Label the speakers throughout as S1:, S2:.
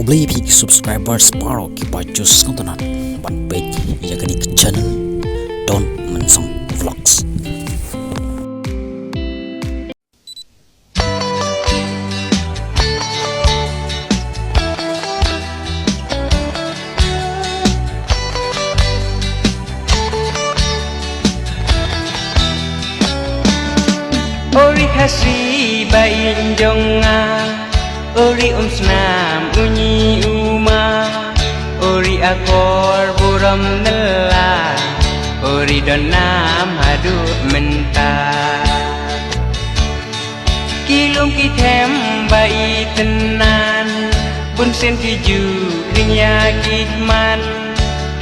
S1: Kubli pik subscribers paro ki pajus kantonan ban page ya kadi channel Don Mensong Vlogs.
S2: Ori kasih bayin jonga, ori senam unyi uma, ori akor buram nela, ori donam hadu mentah. Kilum kitem bayi tenan, pun sen kiju ringya kikman,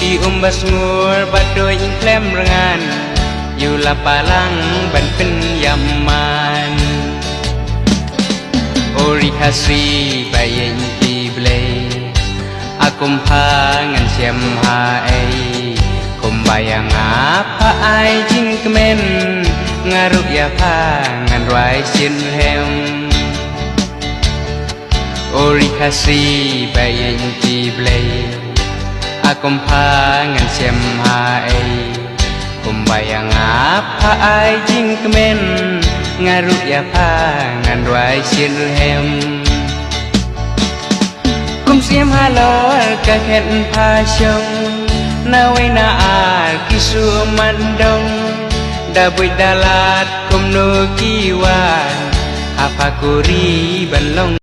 S2: ki umbas ngur badoy klem rengan. Yula palang ban penyaman Ori kasih bayin kiblay Akum pangan siam hae Kumbayang apa ai jing kemen Ngaruk ya pangan ruai sin hem Ori kasih bayin kiblay Akum pangan siam hae Kumbayang apa ai jing kemen Ngaruk ya pangan ruai sin hem Kum siam halor kakhen pasyong Nawai naar kisu mandong Dabui dalat kum nu kiwan Apa kuri balong